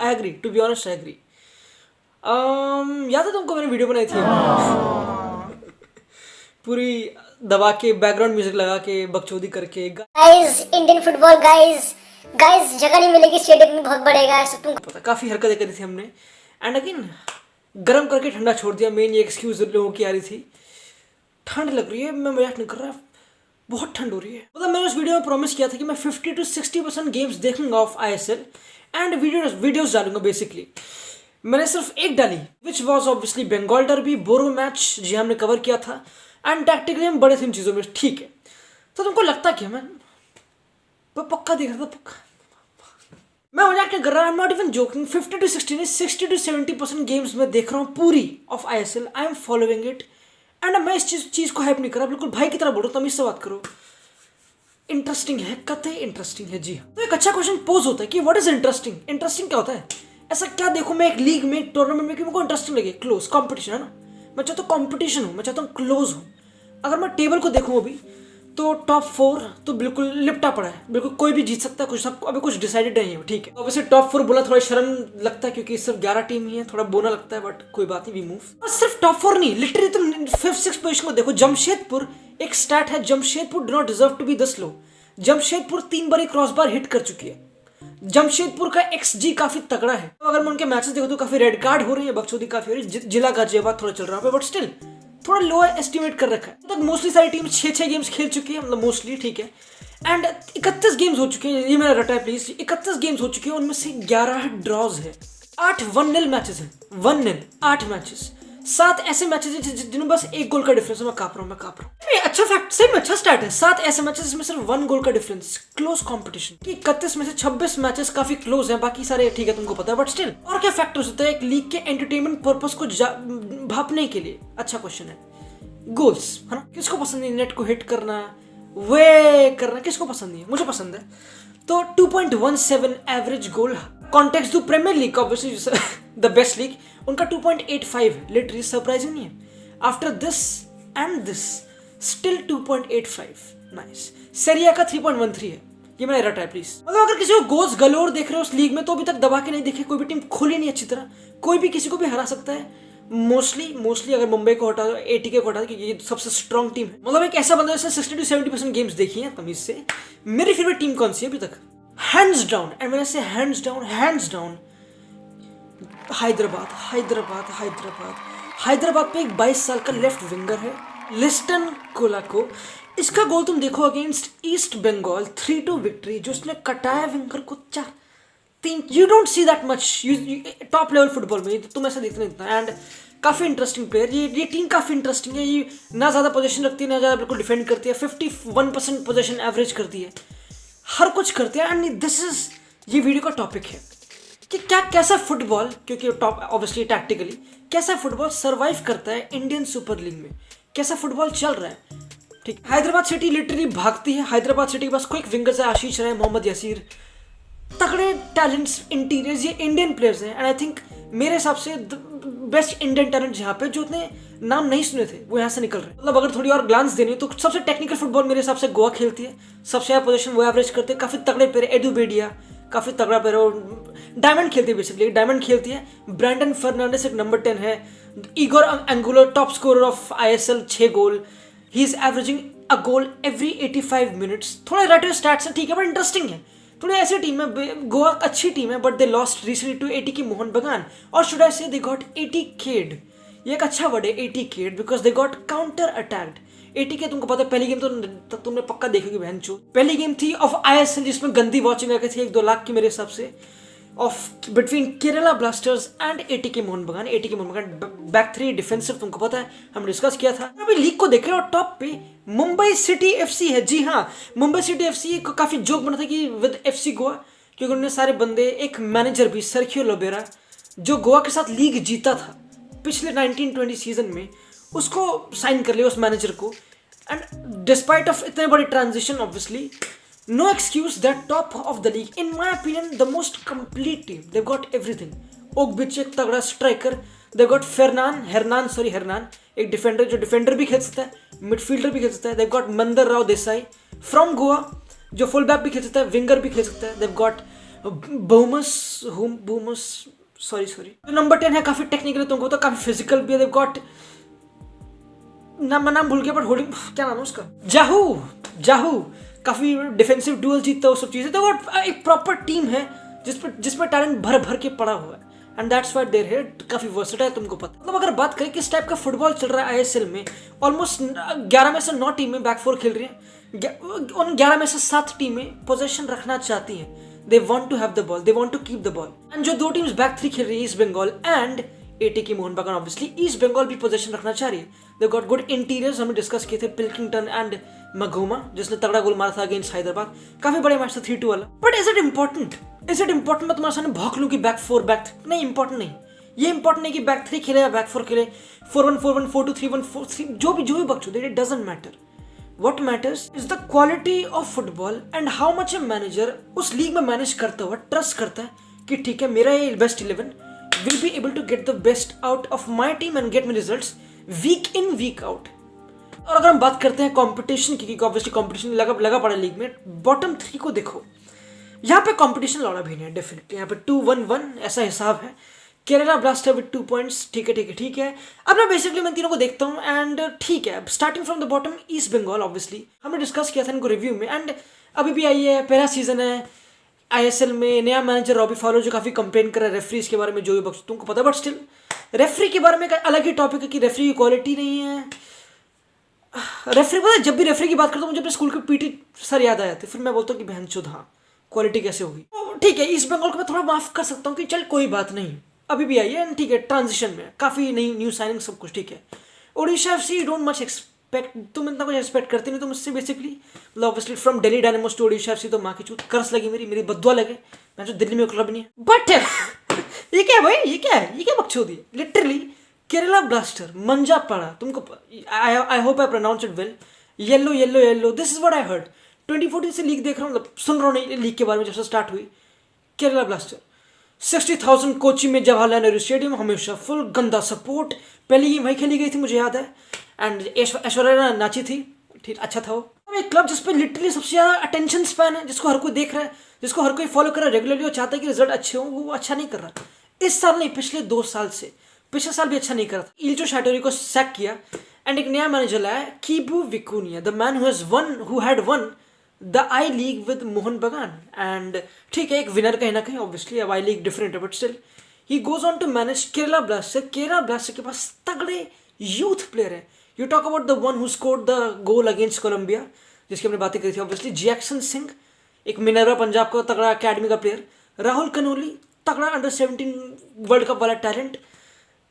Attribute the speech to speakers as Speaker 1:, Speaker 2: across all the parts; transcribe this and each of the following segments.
Speaker 1: Agree to be honest, I agree. याद है तुमको मैंने वीडियो बनाई थी पूरी दबा के बैकग्राउंड म्यूजिक लगा के बकचोदी करके।
Speaker 2: गाइस इंडियन फुटबॉल गाइस जगह नहीं मिलेगी स्टेडियम में, बहुत बढ़ेगा ऐसा तुम
Speaker 1: पता, काफी हरकतें करी थी हमने। एंड अगेन गर्म करके ठंडा छोड़ दिया। मेन ये एक्सक्यूज लोगों की आ रही थी, ठंड लग रही है, मैं मजाक नहीं कर रहा, बहुत ठंड हो रही है। मतलब मैंने उस वीडियो में प्रॉमिस किया था कि मैं 50 to 60% गेम्स देखूंगा ऑफ ISL एंड वीडियोस डालूंगा। बेसिकली मैंने सिर्फ एक डाली, which was obviously Bengal derby, बोरो मैच जी हमने कवर किया था। एंड टैक्टिकली हम बड़े थे इन चीज़ों में, ठीक है। तो तुमको लगता क्या मैं पक्का देख रहा था, पक्का मैं मजाक नहीं कर रहा, I am not even joking. 50 to 60 नहीं, 60 to 70% गेम्स मैं देख रहा हूँ पूरी of ISL। I am following it and मैं इस चीज़ को हाइप नहीं कर रहा, बिल्कुल भाई की तरह बोल रहा हूँ, तमीज़ से बात करो। इंटरेस्टिंग है, कतई इंटरेस्टिंग है जी। तो एक अच्छा क्वेश्चन पोज होता है कि व्हाट इज इंटरेस्टिंग। इंटरेस्टिंग क्या होता है? ऐसा क्या देखो मैं एक लीग में, एक टूर्नामेंट में कि मेरे को इंटरेस्टिंग लगे। क्लोज कंपटीशन है ना, मैं चाहता हूँ कंपटीशन हो, मैं चाहता हूँ क्लोज हो। अगर मैं टेबल को देखूँ अभी तो टॉप 4 तो बिल्कुल लिपटा पड़ा है, बिल्कुल कोई भी जीत सकता है, कुछ सब अभी कुछ डिसाइडेड नहीं है, ठीक है। तो वैसे टॉप 4 बोला थोड़ा शर्म लगता है क्योंकि सिर्फ 11 टीम ही है, थोड़ा बोना लगता है, बट कोई बात नहीं, वी मूव। सिर्फ टॉप 4 नहीं, लिटरली तुम 5th-6th पोजीशन को देखो। जमशेदपुर, एक स्टैट है, Jamshedpur do not deserve to be this low. Jamshedpur 3 बार क्रॉस बार हिट कर चुकी है। जमशेदपुर का XG काफी तगड़ा है। तो अगर मैं उनके मैचेस देखो तो काफी रेड कार्ड हो रही है, बकचोदी काफी हो रही है। जिला गाजियाबाद थोड़ा चल रहा है, बट स्टिल थोड़ा लो एस्टिमेट कर रखा है। तो तक मोस्टली सारी टीम 6-6 गेम्स खेल चुकी है, मतलब मोस्टली, ठीक है। एंड 31 गेम्स हो चुके हैं, ये मेरा रटा है प्लीज। 31 गेम्स हो चुके हैं, उनमें से 11 ड्रॉज है, 8 1-0 मैचेस हैं, 1-0 8 मैचेस। 7 ऐसे मैचेस हैं जिनमें बस 1 गोल का डिफरेंस है। मैं काप रहा हूँ। अच्छा फैक्ट, सही में अच्छा स्टार्ट है। 7 ऐसे मैचेस जिसमें सिर्फ 1 गोल का डिफरेंस, क्लोज कंपटीशन। कि 31 में से 26 मैचेस काफी क्लोज हैं, बाकी सारे ठीक है, तुमको पता है, बट स्टिल। और क्या फैक्टर्स होता है एक लीग के एंटरटेनमेंट पर्पस को भापने के लिए? अच्छा क्वेश्चन है। गोल्स है ना, किसको पसंद नहीं नेट को हिट करना, वे करना, किसको पसंद नहीं है? मुझे पसंद है। तो 2.17 एवरेज गोल। कॉन्टेक्स्ट दो Premier League obviously the best league, उनका 2.85 लिटरली सरप्राइजिंग नहीं है। After this and this still 2.85, nice. Serie A का 3.13 है, ये मैंने रटा है प्लीज। मतलब अगर किसी को गोल्स गलोर देख रहे हो उस लीग में तो अभी तक दबा के नहीं देखे, कोई भी टीम खुली नहीं अच्छी तरह, कोई भी किसी को भी हरा सकता है। मोस्टली अगर मुंबई को हटा दो, ATK को हटा दो, क्योंकि ये सबसे स्ट्रॉन्ग टीम है। मतलब एक ऐसा बंदा जिसने 60 to 70% गेम्स देखी है तमीज से। मेरी फेवरेट टीम कौन सी है अभी तक? हैंड्स डाउन, एंड मैंने से हैंड्स डाउन हैदराबाद पे एक 22 साल का लेफ्ट विंगर है, लिस्टन कोलाको। इसका गोल तुम देखो अगेंस्ट ईस्ट बंगाल 3-2 विक्ट्री, जो उसने कटाया विंगर को 4-3। You don't see that much top level football में, तुम ऐसा देखते नहीं। एंड काफ़ी इंटरेस्टिंग प्लेयर, ये टीम काफ़ी इंटरेस्टिंग है। ये ना ज़्यादा पोजीशन रखती है, ना ज़्यादा बिल्कुल डिफेंड करती है। 51% पोजीशन एवरेज करती है, हर कुछ करती है। एंड दिस इज ये वीडियो का टॉपिक है कि कैसा फुटबॉल, क्योंकि टॉप ऑब्वियसली टैक्टिकली कैसा फुटबॉल सर्वाइव करता है इंडियन सुपर लीग में, कैसा फुटबॉल चल रहा है, ठीक। हैदराबाद सिटी लिटरली भागती है। हैदराबाद सिटी के पास क्विक विंगर्स है, आशीष राय, मोहम्मद यासीर, तगड़े टैलेंट्स, इंटीरियर्स, ये इंडियन प्लेयर्स हैं। एंड आई थिंक मेरे हिसाब से बेस्ट इंडियन टैलेंट जहाँ पे जो उतने नाम नहीं सुने थे वो यहाँ से निकल रहे हैं। मतलब अगर थोड़ी और ग्लांस देनी तो सबसे टेक्निकल फुटबॉल मेरे हिसाब से गोवा खेलती है, सबसे ज़्यादा पोजीशन वो एवरेज करते हैं, काफ़ी तगड़े प्लेयर। एडू बेडिया काफ़ी तगड़ा प्लेयर है, डायमंड खेलती है, बेसिकली डायमंड खेलती है। ब्रैंडन फर्नांडिस एक नंबर 10 है। Igor Angulo top scorer of ISL, 6 goal. He is averaging a goal every 85 minutes. थोड़ा रेटिव स्टैट्स है, ठीक है, बट इंटरेस्टिंग है। थोड़ी ऐसी टीम है, गोवा अच्छी टीम है, but they lost recently to ATK Mohun Bagan, और शुड आई से दे गॉट ATK'd। ये एक अच्छा वर्ड है ATK'd, because they got counter attacked. ATK तुमको पता है पहली गेम तो तुमने पक्का देखोगे बहन चो। पहली गेम थी ऑफ ISL जिसमें गंदी वॉचिंग आ गई थी 1-2 लाख की मेरे हिसाब से, of between Kerala blasters and ATK Mohun बगान। ATK मोहन बगान बैक 3 डिफेंसिव, तुमको पता है हम डिस्कस किया था। अभी लीग को देख रहे हो, टॉप पे मुंबई सिटी FC है। जी हाँ, मुंबई सिटी FC को काफी जोक बना था कि विद FC गोवा, क्योंकि उन्होंने सारे बंदे, एक मैनेजर भी सर्खियो लोबेरा जो गोवा के साथ लीग जीता था पिछले 1920 सीजन में, उसको साइन कर लिया, उस मैनेजर को। एंड डिस्पाइट ऑफ इतने बड़ी transition obviously no excuse, they're top of the league. In my opinion, the most complete team. They've got everything. Ogbic एक तगड़ा स्ट्राइकर, they've got Hernan, एक डिफेंडर जो डिफेंडर भी खेल सकता है, मिडफील्डर भी खेल सकता है। they've got मंदर राव देसाई फ्रॉम गोवा जो फुल बैक भी खेल सकता है, विंगर भी खेल सकता है। they've got बूमस सॉरी नंबर 10 है, काफी टेक्निकल है, तुमको तो काफी फिजिकल भी है। गॉट नाम भूल गया, बट होल्डिंग क्या नाम है उसका, जाहू काफी डिफेंसिव डुअल जीतता है, वो सब चीजें। तो एक प्रॉपर टीम है जिसमें टैलेंट भर के पड़ा हुआ है, एंड दैट्स व्हाई देयर है, काफी वर्सेटाइल, तुमको पता। मतलब अगर बात करें किस टाइप का फुटबॉल चल रहा है आईएसएल में, ऑलमोस्ट 11 में से 9 टीमें बैक फोर खेल रही हैं। उन 11 में से 7 टीमें पोजीशन रखना चाहती हैं, they want to have the ball, they want to keep the ball. And जो 2 टीम्स बैक 3 खेल रही है, East Bengal and ATK Mohun Bagan, obviously east Bengal भी पोजीशन रखना चाह रही है। दे गॉट गुड इंटीरियर्स, हमने डिस्कस किए थे, पिल्किंगटन एंड मघुमा जिसने तगड़ा गोल मारा था अगेंस्ट हैदराबाद, काफी बड़े मैच था 3-2 वाला। बट इज इट इंपॉर्टेंट मैं तुम्हारे सामने भौंक लूं कि बैक 4 बैक नहीं, इंपॉर्टेंट नहीं। ये इंपॉर्टेंट नहीं कि बैक 3 खेले या बैक 4 खेले, 4-1 4-1 4-2 3-1 4-3, जो भी बकचोद, it doesn't matter. What matters is the quality of football and how much a manager उस लीग में मैनेज करता हुआ ट्रस्ट करता है कि ठीक है, मेरा ये best 11 will be able to get the best out of my team and get me results week in week out। और अगर हम बात करते हैं कंपटीशन की, क्योंकि ऑब्वियसली कंपटीशन लगा पड़ा लीग में, बॉटम 3 को देखो, यहाँ पे कंपटीशन लौड़ा भी नहीं है डेफिनेटली। यहाँ पे 2-1-1 ऐसा हिसाब है। केरला ब्लास्टर विद 2 पॉइंट्स, ठीक है। अब मैं बेसिकली मैं तीनों को देखता हूँ, एंड ठीक है, starting from the bottom East Bengal, obviously हमने डिस्कस किया था इनको रिव्यू में, एंड अभी भी आई है, पहला सीजन है आईएसएल में, नया मैनेजर रॉबी फॉलो जो काफी कंप्लेन कर रहा है रेफरीज के बारे में, जो भी बक्स तुमको पता है, बट स्टिल रेफरी के बारे में एक अलग ही टॉपिक है कि रेफरी की क्वालिटी नहीं है। रेफरी पता है, जब भी रेफरी की बात करता हूँ मुझे अपने स्कूल के पीटी सर याद आ जाते, फिर मैं बोलता हूँ कि बहनचोद हाँ, क्वालिटी कैसे होगी। ठीक है, ईस्ट बंगाल को मैं थोड़ा माफ कर सकता हूँ कि चल कोई बात नहीं, अभी भी आई है, ठीक है, ट्रांजिशन में काफी नई न्यू साइनिंग सब कुछ ठीक है। Odisha FC don't much expect, तुम इतना कुछ एक्सपेक्ट करते नहीं, तुम इससे बेसिकली मतलब obviously from Delhi Dynamos to Odisha FC, तो माँ की चूत कर्स लगी मेरी बद्दुआ लगे, मैं जो दिल्ली में क्लब नहीं है। बट ये क्या है भाई, ये क्या बकचोदी है, लिटरली केरला ब्लास्टर मंजा पड़ा तुमको, I hope I pronounce it well, yellow, this is what I heard. 2014 से लीग देख रहा हूँ, मतलब सुन रहा हूँ लीग के बारे में, जब से स्टार्ट हुई केरला ब्लास्टर 60,000 कोची में जवाहरलाल नेहरू स्टेडियम, हमेशा फुल गंदा सपोर्ट, पहली गेम वही खेली गई थी मुझे याद है, एंड ऐश्वर्या नाची थी, ठीक अच्छा था वो। एक क्लब जिसपे लिटरली सबसे ज्यादा अटेंशन स्पैन है, जिसको हर कोई देख रहा है, जिसको हर कोई फॉलो कर रहा है रेगुलरली, वो चाहता है कि रिजल्ट अच्छे हो, वो अच्छा नहीं कर रहा इस साल नहीं, पिछले 2 साल से, पिछले साल भी अच्छा नहीं कर रहा था। इल्चो शैटोरी को सैक किया एंड एक नया मैनेजर लाया, Kibu Vicuna, the man who had won the I League with Mohun Bagan, and ठीक है, एक विनर कहीं ना कहीं, ऑब्वियसली अब आई लीग डिफरेंट है, but still he goes on to manage Kerala blaster. Kerala blaster के पास तगड़े यूथ प्लेयर है। You talk about the one who scored the goal against Colombia, जिसकी हमने बातें करी थी, ऑब्वियसली जैक्सन सिंह, एक मिनर्वा पंजाब का तगड़ा अकेडमी का प्लेयर, राहुल कनोली तगड़ा अंडर-17 वर्ल्ड कप वाला टैलेंट,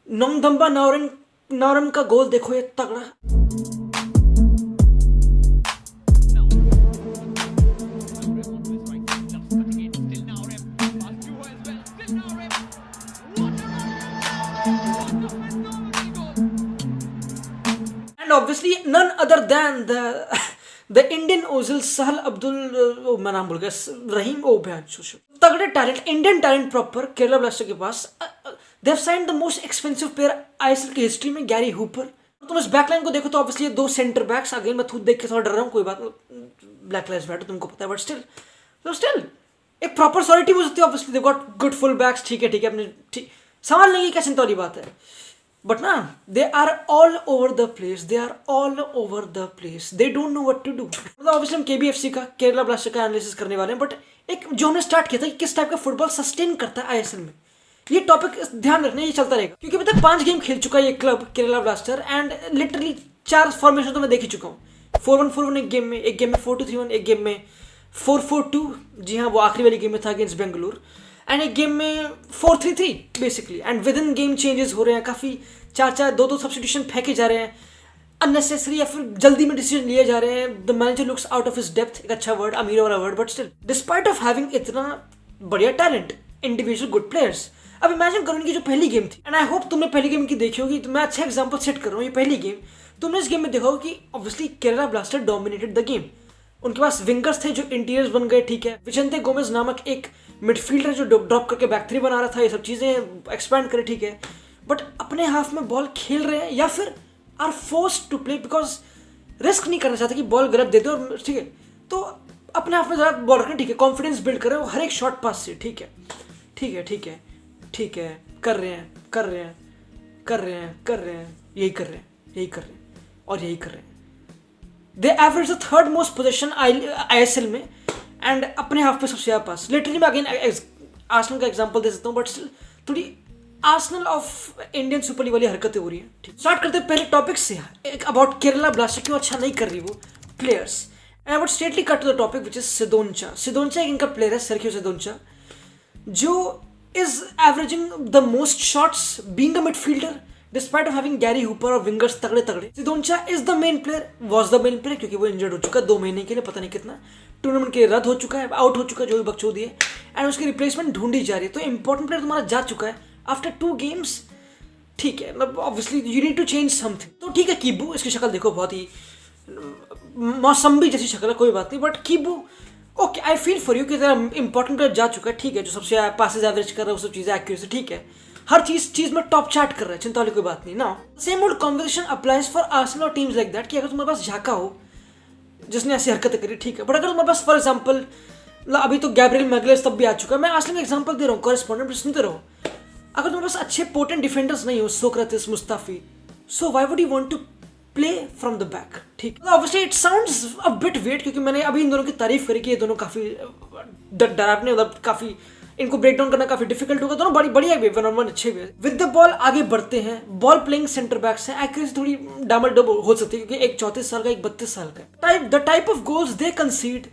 Speaker 1: नोंगदम्बा नौरन का गोल देखो, ये तगड़ा। Obviously none other than the Indian Ozil Sahal Abdul, मैं नाम भूल गया, रहीम, ओ बहन तगड़े talent, Indian talent proper Kerala blaster के पास। They have signed the most expensive player ISL की हिस्ट्री में, गैरी हूपर। तुम इस बैकलाइन को देखो तो ऑब्वियसली 2 सेंटर बैक्स, अगेन मैं खुद देख के थोड़ा डर रहा हूँ, कोई बात नहीं, ब्लैक लाइव्स मैटर तुमको पता है, बट स्टिल एक प्रॉपर सॉलिटी हो सकती है, obviously they got good full backs, ठीक है अपने ठीक संभाल लेंगे, क्या चिंता वाली बात है, बट ना they are all over the place, they don't know what to do. मतलब ऑब्वियसली हम केबीएफसी का, केरला ब्लास्टर का एनालिसिस करने वाले हैं, बट एक जो हमने स्टार्ट किया था कि किस टाइप का फुटबॉल सस्टेन करता है आईएसएल में, ये टॉपिक ध्यान रखना, ये चलता रहेगा, क्योंकि अभी तक 5 गेम खेल चुका है ये club Kerala blaster, and literally 4 formation तो मैं देख ही चुका हूँ। 4-1-4-1 एक गेम में 4-2-3-1 एक गेम में 4-4-2, जी हाँ वो आखिरी वाली गेम में था अगेंस्ट बेंगलुरु, एंड एक गेम में 4-3-3 basically, and with in game changes हो रहे हैं, काफ़ी 4-4 2-2 सब्स्टिट्यूशन फेंके जा रहे हैं अननेसेसरी, या फिर जल्दी में डिसीजन लिए जा रहे हैं। The manager looks out of his depth, एक अच्छा वर्ड, अमीर वाला word, but still despite of having इतना बढ़िया टैलेंट, इंडिविजुअल गुड प्लेयर्स। अब इमेजिन करो इनकी जो पहली गेम थी, एंड आई होप तुमने पहली गेम की देखी होगी, तो मैं अच्छा एग्जांपल सेट कर रहा हूँ, ये पहली गेम तुमने इस गेम में देखा होगा कि obviously Kerala blaster dominated the game. उनके पास विंगर्स थे जो इंटीरियर्स बन गए, ठीक है, विचंते गोमेज नामक एक मिडफील्डर जो ड्रॉप करके बैक 3 बना रहा था, ये सब चीज़ें एक्सपैंड करे, ठीक है, बट अपने हाफ में बॉल खेल रहे हैं या फिर are forced to play because risk नहीं करना चाहते कि बॉल गलत दे दो, और ठीक है, तो अपने आप में ज़रा बॉल रखें, ठीक है, कॉन्फिडेंस बिल्ड करें हर एक शॉट पास से, ठीक है, ठीक है, ठीक है, ठीक है, कर रहे हैं, कर रहे हैं, कर रहे हैं, कर रहे हैं, यही कर रहे हैं, यही कर रहे हैं और यही कर रहे हैं। They average the third most position ISL में एंड अपने हाफ पे सबसे ज़्यादा पास। लिटरली मैं अगेन आर्सेनल का एग्जांपल दे सकता हूँ, बट स्टिल थोड़ी Arsenal of Indian Super League वाली हरकतें हो रही हैं। ठीक, स्टार्ट करते हैं पहले टॉपिक से, एक अबाउट केरला ब्लास्टर, क्यों अच्छा नहीं कर रही वो players. And I would straightly cut to the topic which is Cidoncha. Cidoncha एक इनका प्लेयर है, सर्खियो सिदोंचा, जो is averaging the most shots being a midfielder despite of having Gary Hooper और विंगर्स तगड़े तगड़े। Cidoncha is the main player, was the main player, क्योंकि वो injured हो चुका है 2 महीने के लिए, पता नहीं कितना टूर्नामेंट के रद्द हो चुका है, आउट हो चुका है, जो भी बकचोदी है, एंड उसकी रिप्लेसमेंट ढूंढी जा रही है। तो इंपॉर्टेंट प्लेयर तुम्हारा जा चुका है आफ्टर 2 गेम्स, ठीक है, मतलब obviously you need to change something. तो ठीक है, कीबू, इसकी शक्ल देखो बहुत ही मौसम्बी जैसी शक्ल है, कोई बात नहीं, but कीबू okay, I feel for you कि तेरा इंपॉर्टेंट प्लेयर जा चुका है, ठीक है, जो सबसे पासेस एवरेज कर रहा है, वो सब चीज़ें एक्यूरेसी, ठीक है, हर चीज में टॉप चार्ट कर रहा है, चिंता वाली कोई बात नहीं ना। Same old conversation applies for Arsenal और टीम्स लाइक दैट, कि अगर तुम्हारे पास झाका हो जिसने ऐसी हरकतें करी, ठीक है, बट अगर तुम्हारे पास फॉर एग्जाम्पल अभी तो गैब्रियल मैगलेस तब भी आ चुका है, मैं आर्सेनल का एग्जाम्पल दे रहा हूँ, कॉरेस्पॉन्डेंट सुनते रहो। अगर तुम्हारे पास अच्छे पोटेंट डिफेंडर्स नहीं हो, Sokratis, Mustafi, so why would you want to play from the back, ठीक। Obviously it sounds a bit weird, क्योंकि मैंने अभी इन दोनों की तारीफ करी कि ये दोनों काफी डरावने, मतलब काफी इनको ब्रेक डाउन करना काफी डिफिकल्ट होगा, दोनों बड़ी बढ़िया भी, 1-on-1 अच्छे भी। विद द बॉल आगे बढ़ते हैं, बॉल प्लेइंग सेंटर बैक्स हैं, एक्यूरेसी थोड़ी डामाडोल हो सकती है, क्योंकि एक 34 साल का, एक 32 साल का। द टाइप ऑफ गोल्स दे कंसीड,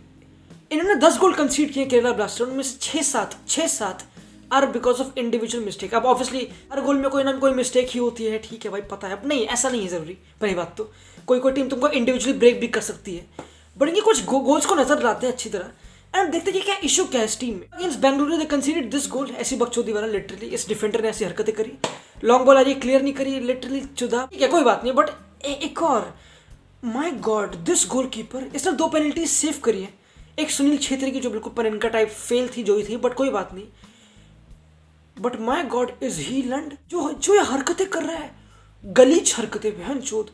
Speaker 1: इन्होंने 10 गोल कंसीड किए केरला ब्लास्टर, उनमें से 6-7 are because of individual mistake. अब ऑब्वियसली हर गोल में कोई ना कोई मिस्टेक ही होती है, ठीक है भाई, पता है, अब नहीं ऐसा नहीं है जरूरी, पहली बात तो कोई टीम तुमको इंडिविजुअली ब्रेक भी कर सकती है, बट इनके कुछ गोल्स को नजर लाते हैं अच्छी तरह एंड देखते हैं कि क्या इशू क्या है इस टीम में। Against Bengaluru they considered this goal, ऐसी बकचोदी वाला, लिटरली इस डिफेंडर ने ऐसी हरकतें करी, लॉन्ग बॉल आ रही है, क्लियर नहीं करी, लिटरली चुदा, ठीक है, कोई बात नहीं, बट एक और, माय गॉड, दिस गोलकीपर, इसने 2 पेनल्टी सेव करी है, एक सुनील छेत्री की जो बिल्कुल पनिनका टाइप फेल थी, जो ही थी, बट कोई बात नहीं, but my God is he land, जो ये हरकतें कर रहा है, गलीच हरकतें, बहन चोद।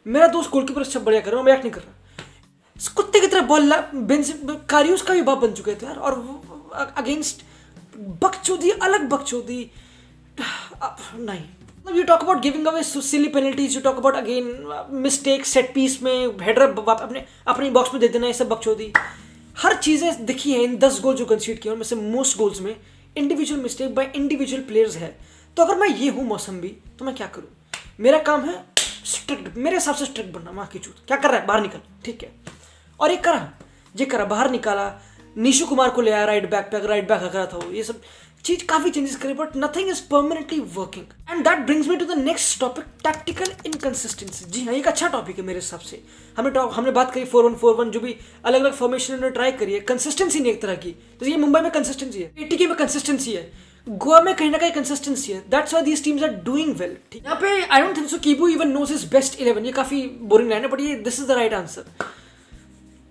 Speaker 1: मेरा दोस्त गोलकीपर अच्छा बढ़िया कर रहा है, मैं नहीं कर रहा, कुत्ते की तरह बॉल कारियोस का भी बाप बन चुके थे यार, और अगेंस्ट बकचोदी, अलग बकचोदी नहीं। You talk about giving away silly penalties, you talk about again mistake, set piece में हेडर अपने बॉक्स में दे देना, ये सब बकचोदी, हर चीज़ें दिखी है इन 10 गोल जो कंसीड किए, उनमें से मोस्ट गोल्स में individual mistake by individual players है। तो अगर मैं ये हूँ मौसम्बी, तो मैं क्या करूँ? मेरा काम है स्ट्रिक्ट, मेरे हिसाब से स्ट्रिक्ट बनना, माँ की चूत, क्या कर रहा है, बाहर निकल, ठीक है, और ये करा, बाहर निकाला, निशु कुमार को ले आया राइट बैक पे, अगर राइट बैक करा था वो, ये सब चीज काफी चेंजेस करे, but nothing is permanently working. And that brings me to the next topic, tactical inconsistency. जी हाँ, एक अच्छा टॉपिक है मेरे हिसाब से। हमने बात करी 4-1-4-1, जो भी अलग अलग फॉर्मेशन उन्होंने ट्राई करी है, कंसिस्टेंसी नहीं एक तरह की, जैसे ये मुंबई में कंसिस्टेंसी है, ATK में कंसिस्टेंसी है, गोवा में कहीं ना कहीं कंसिस्टेंसी है, that's why these teams are doing well. यहाँ पे I don't think so Kibu even knows his best 11, ये काफी बोरिंग लाइन है, बट ये this is the right answer.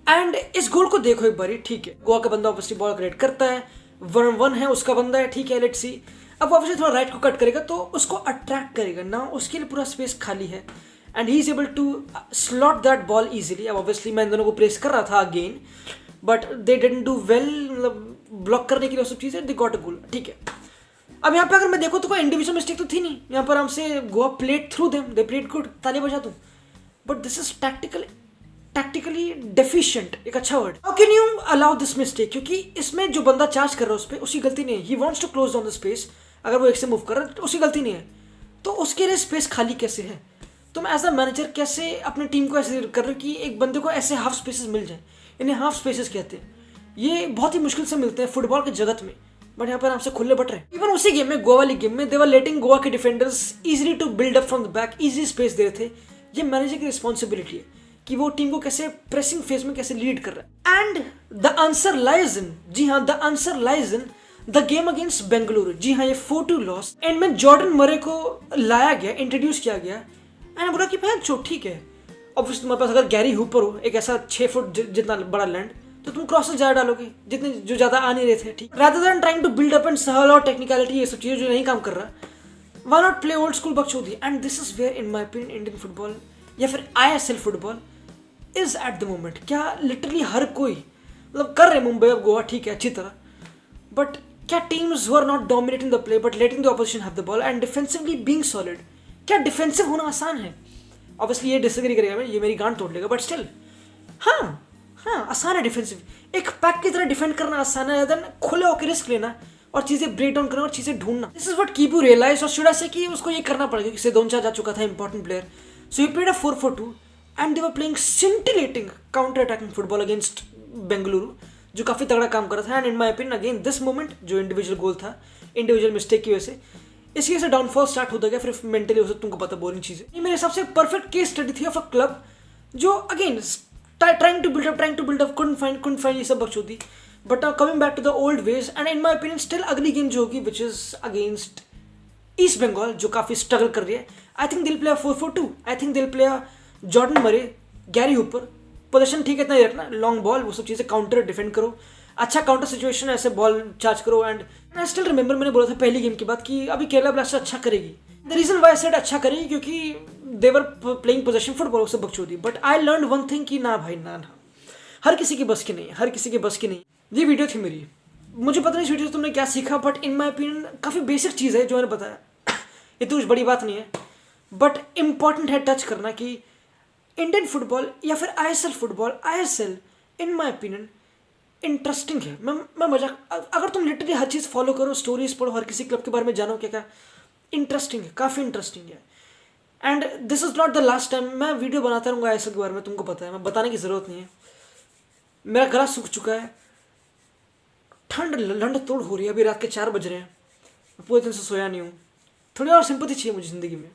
Speaker 1: And इस गोल को देखो एक बारी, ठीक है, गोवा का बंदा ऑब्वियसली बॉल क्रिएट करता है, 1-on-1 है, उसका बंदा है, ठीक है, लेट्स सी। अब ऑब्वियसली थोड़ा राइट को कट करेगा तो उसको अट्रैक्ट करेगा ना, उसके लिए पूरा स्पेस खाली है, and he is able to slot that ball easily. अब ऑब्वियसली मैं इन दोनों को प्रेस कर रहा था again, but they didn't do well, मतलब ब्लॉक करने के लिए सब चीज़ें, दे गॉट अ गोल, ठीक है। अब यहाँ पे अगर मैं देखूँ तो कोई इंडिविजुअल मिस्टेक तो थी नहीं, यहाँ पर हमसे Goa played through them, they played good, ताली बजा दूँ, but this is tactically deficient, एक अच्छा word. How can you allow this mistake? क्योंकि इसमें जो बंदा चार्ज कर रहा है उस पर उसकी गलती नहीं है, he wants to close down the space, अगर वो एक से मूव कर रहा है तो उसकी गलती नहीं है, तो उसके लिए स्पेस खाली कैसे है? तुम एज अ मैनेजर कैसे अपनी टीम को ऐसे कर रहे हो कि एक बंदे को ऐसे हाफ स्पेसेस मिल जाए, इन्हें हाफ स्पेसेस कहते हैं, ये बहुत ही मुश्किल से मिलते हैं फुटबॉल के जगत में, बट यहाँ पर हमसे खुले बट रहे। इवन उसी गेम में, गोवा वाली गेम में, दे वर लेटिंग गोवा के defenders easily to build up from the back, easy space दे रहे थे। ये मैनेजर की रिस्पॉन्सिबिलिटी है कि वो टीम को कैसे प्रेसिंग फेज में कैसे लीड कर रहा है। And the answer lies in, जी हाँ, the answer lies in the game against Bengaluru. जी हाँ, ये 4-2 लॉस, एंड में जॉर्डन मरे को लाया गया, इंट्रोड्यूस किया गया, एंड बोला कि भाई चो ठीक है, ऑब्वियसली तुम्हारे पास अगर गैरी हुपर हो, एक ऐसा 6 फुट जितना बड़ा लैंड, तो तुम क्रॉसेस ज़्यादा डालोगे, जितने जो ज़्यादा आ नहीं रहे थे, ठीक, rather than trying to build up and Sahal और टेक्निकलिटी, ये सब चीज़ें जो नहीं काम कर रहा, why not play old school बकचोदी? And this is where in my opinion Indian football या फिर ISL football is at the moment. क्या लिटरली हर कोई मतलब कर रहे मुंबई अब गोवा ठीक है अच्छी तरह, बट क्या teams who are not dominating the play but letting the opposition have the ball and defensively being solid, क्या डिफेंसिव होना आसान है? ऑब्वियसली ये डिसएग्री करेगा, ये मेरी गांड तोड़ लेगा, बट स्टिल हाँ आसान है डिफेंसिव। एक पैक की तरह डिफेंड करना आसान है देन खुले होकर रिस्क लेना और चीज़ें ब्रेक डाउन करना और चीज़ें ढूंढना। दिस इज व्हाट कीपू रियलाइज और शुड आई से कि उसको ये करना पड़ेगा क्योंकि दोनचा जा चुका था important player. So he played a 4-4-2 and they were playing scintillating counter attacking football against Bengaluru, जो काफ़ी तगड़ा काम कर रहा था। And in my opinion again this moment जो इंडिविजुअल गोल था, इंडिविजुअल मिस्टेक की वजह से इसकी वजह से डाउनफॉल स्टार्ट होता गया। फिर मेंटली हो सकता तुमको पता बोरिंग चीज़ें। ये मेरे हिसाब से परफेक्ट केस स्टडी थी ऑफ अ क्लब जो again trying to build up couldn't find ये सब बकचोदी, but coming back to the old ways and in my opinion still अगली गेम जो होगी which is against East Bengal जो काफ़ी स्ट्रगल कर रही है, I think they'll play 4-4-2, I think they'll play Jordan Murray, Gary Hooper, position ठीक है इतना ही रखना, लॉन्ग बॉल वो सब चीज़ें काउंटर डिफेंड करो, अच्छा काउंटर सिचुएशन ऐसे बॉल चार्ज करो। एंड आई स्टिल रिमेंबर मैंने बोला था पहली गेम के बाद कि अभी केरला ब्लास्टर्स अच्छा करेगी। द रीजन वाई सेड अच्छा करेगी क्योंकि दे वर प्लेइंग पोजीशन फुटबॉल, उससे बकचोदी। But I learn one thing कि ना भाई ना हर किसी की बस की नहीं है, हर किसी की बस की नहीं। ये वीडियो थी मेरी, मुझे पता नहीं इस वीडियो से तुमने क्या सीखा, बट इन माई ओपिनियन काफ़ी बेसिक चीज़ है जो मैंने बताया। ये तो कुछ बड़ी बात नहीं है बट इम्पॉर्टेंट है टच करना कि इंडियन फुटबॉल या फिर ISL football, ISL in my opinion interesting है। मैं मजाक, अगर तुम लिटरली हर चीज़ फॉलो करो, स्टोरीज पढ़ो, हर किसी क्लब के बारे में जानो क्या क्या इंटरेस्टिंग है, काफ़ी इंटरेस्टिंग है। And this is not the last time मैं वीडियो बनाता रहूँगा ISL के बारे में, तुमको पता है, मैं बताने की ज़रूरत नहीं है। मेरा गला सूख चुका है, ठंड लंड तोड़ हो रही है, अभी रात के 4 बज रहे हैं, पूरे दिन से सोया नहीं हूँ, थोड़ी और सिंपैथी चाहिए मुझे ज़िंदगी में।